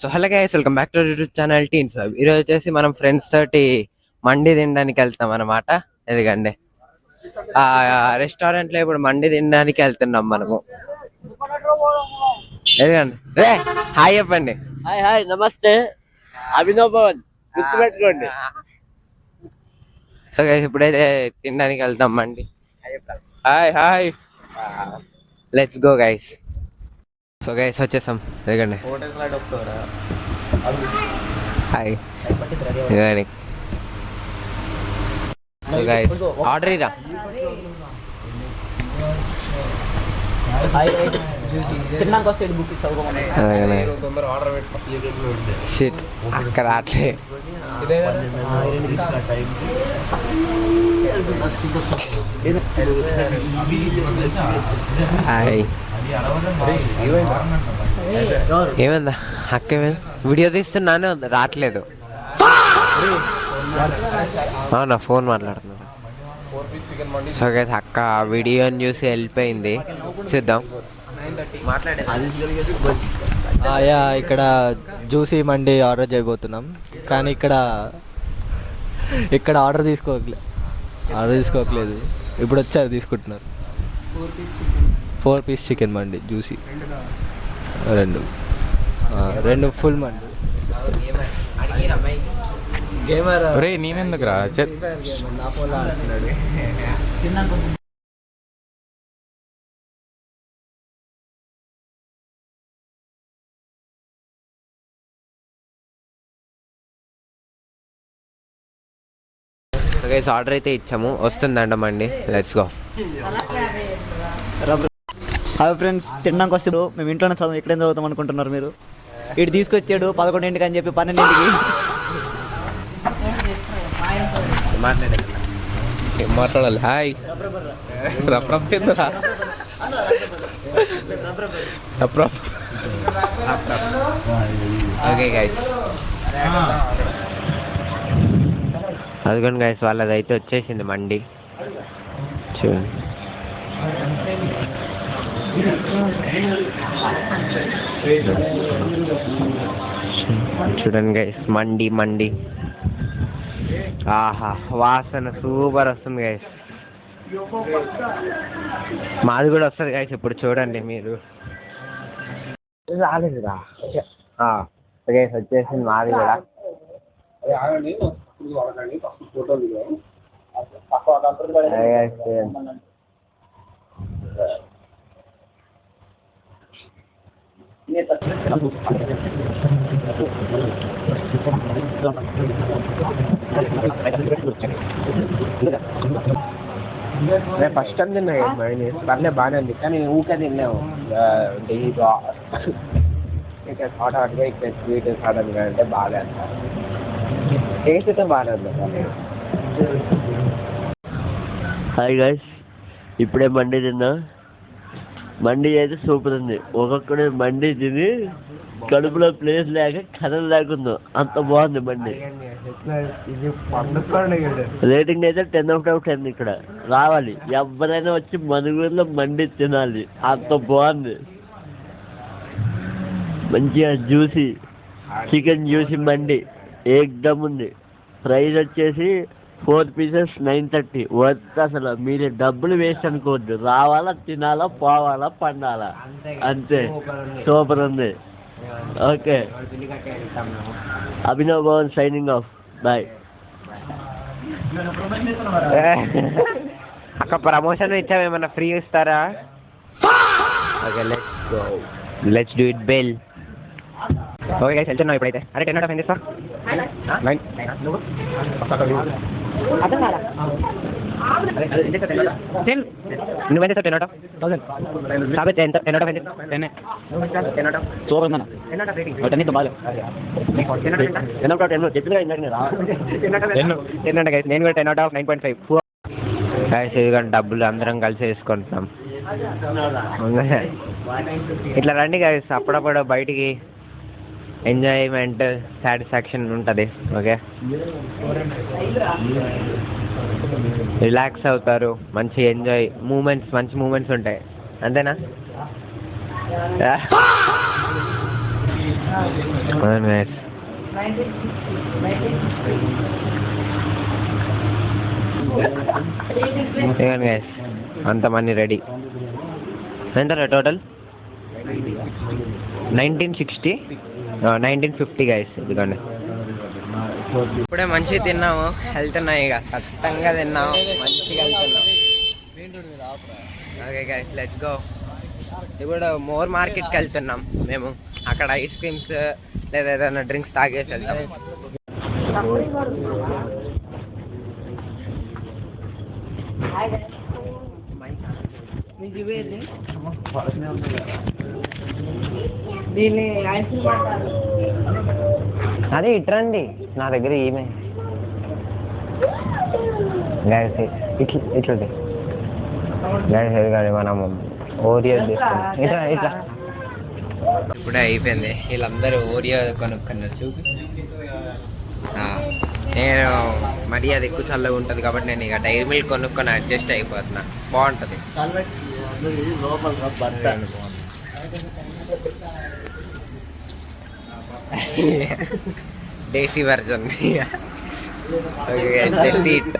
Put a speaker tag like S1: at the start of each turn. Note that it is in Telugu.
S1: So hello guys, welcome back to YouTube channel teens. ఈరోజు వచ్చేసి మనం ఫ్రెండ్స్ తోటి మండి తినడానికి వెళ్తాం అనమాట. ఎందుకండి ఆ రెస్టారెంట్ లో ఇప్పుడు మండి తినడానికి వెళ్తున్నాం మనము. ఎందుకండి రే హాయ్ చెప్పండి.
S2: హాయ్ హాయ్ నమస్తే అభినవ్ భవన్ గుర్తుపెట్టుకోండి.
S1: సో గైస్ ఇప్పుడైతే తినడానికి వెళ్తాం మండి.
S3: Hi hi
S1: let's go guys. So guys వచ్చేసాం. ఎందుకండి హాయ్ ఇదిగోండి. సో గైస్ ఆర్డర్ ఇరా. షిట్ అక్క రాట్లే. హాయ్ ఏమైందా అక్క? ఏమైంది? వీడియో తీస్తున్నానే రావట్లేదు. అవునా, ఫోన్ మాట్లాడుతున్నా. సో గైస్ అక్క వీడియోని చూసి వెళ్ళిపోయింది. చూద్దాం.
S4: ఇక్కడ జ్యూసీ మండి ఆర్డర్ చేయబోతున్నాం, కానీ ఇక్కడ ఆర్డర్ తీసుకోవట్లేదు. ఇప్పుడు వచ్చారు తీసుకుంటున్నారు. 4 పీస్ చికెన్ మండి జ్యూసీ, రెండు ఫుల్ మండి.
S3: రే నేనెందుకు రా
S4: నా ఫోన్లో ఆడుతున్నాడు.
S1: గైస్ ఆర్డర్ అయితే ఇచ్చాము, వస్తుందంట మండి. Let's go.
S2: హాయ్ ఫ్రెండ్స్, తినడానికి వస్తాడు. మేము ఇంట్లోనే చదువు, ఎక్కడేం చదువుతాం అనుకుంటున్నారు మీరు? ఇటు తీసుకొచ్చాడు 11ంటికి అని చెప్పి 12ంటికి
S3: మాట్లాడాలి. హాయ్
S1: ఓకే గైస్, అదిగోండి గైస్ వాళ్ళది అయితే వచ్చేసింది మండి. చూడండి గైస్, మండి. ఆహా, వాసన సూపర్ వస్తుంది గైస్. మాది కూడా వస్తుంది గైస్ ఇప్పుడు చూడండి మీరు. రాలేదురా గైస్, వచ్చేసింది మాది కూడా. నేను ఫస్ట్ టైం తిన్నా మైనీస్, పర్లే బాగానే ఉంది. కానీ ఊకే తిన్నాము హాట్గా ఇక్కడ స్వీట్ సడన్గా అంటే బాగా టేస్ట్ అయితే బాగానే ఉంది.
S2: హాయ్ గైస్, ఇప్పుడే మండి తిన్నా. మండి అయితే సూపర్ ఉంది. ఒక్కొక్కడే మండి తిని కడుపులో ప్లేస్ లేక కథలు లేకుందో అంత బాగుంది మండి. రేటింగ్ అయితే 10/10. ఇక్కడ రావాలి, ఎవరైనా వచ్చి మనుగూరులో మండి తినాలి, అంత బాగుంది. మంచిగా జ్యూసీ చికెన్ జ్యూసీ మండి ఏకదమ్ ఉంది. ప్రైస్ వచ్చేసి 4 పీసెస్ 930. వర్త్ అసలు. మీరు డబ్బులు వేస్ట్ అనుకోవద్దు. రావాలా, తినాలా, పోవాలా, పండాలా, అంతే. సూపర్ ఉంది. Okay, Abhinav Bhavan signing off. Bye.
S1: అక్క ప్రమోషన్ ఇచ్చాము, ఏమన్నా ఫ్రీ ఇస్తారా? Okay let's do it bell. Okay guys, వెళ్తున్నావు ఇప్పుడైతే. అరే 10 ఎంత సార్? 9. నువ్వెంత సార్? 10/1000. కాబట్టి 10/10. సూపర్ నేను కూడా 10/9.5. గైస్ డబ్బులు అందరం కలిసి వేసుకుంటున్నాం. ఇట్లా రండి గైస్, అప్పుడప్పుడు బయటికి ఎంజాయ్మెంట్ సాటిస్ఫాక్షన్ ఉంటుంది. ఓకే, రిలాక్స్ అవుతారు, మంచి ఎంజాయ్ మూమెంట్స్, మంచి మూమెంట్స్ ఉంటాయి. అంతేనా? నైస్. ఇదిగోండి గైస్, అంత మనీ రెడీ. ఎంత టోటల్? 1960, 1950 గైస్. ఇదిగోండి, ఇప్పుడే మంచిగా తిన్నాము, వెళ్తున్నాం ఇక చట్టంగా తిన్నాము, మంచిగా వెళ్తున్నాం. Okay guys, let's go. ఇప్పుడు మోర్ మార్కెట్కి వెళ్తున్నాం మేము. అక్కడ ఐస్ క్రీమ్స్ లేదా ఏదైనా డ్రింక్స్ తాగేసి వెళ్తాం. అదే ఇట్రండి, నా దగ్గర ఏమే గైస్, ఇట్లా గైస్. కానీ మనం ఓరియో తీసుకున్నాం. ఇట్లా ఇట్లా ఇప్పుడే అయిపోయింది. వీళ్ళందరూ ఓరియో కొనుక్కున్నారు. చూపి. నేను మరీ అది ఎక్కువ చల్లగా ఉంటుంది కాబట్టి నేను ఇక డైరీ మిల్క్ కొనుక్కొని అడ్జస్ట్ అయిపోతున్నా. బాగుంటుంది. దేశీ వర్జన్. Okay, let's eat.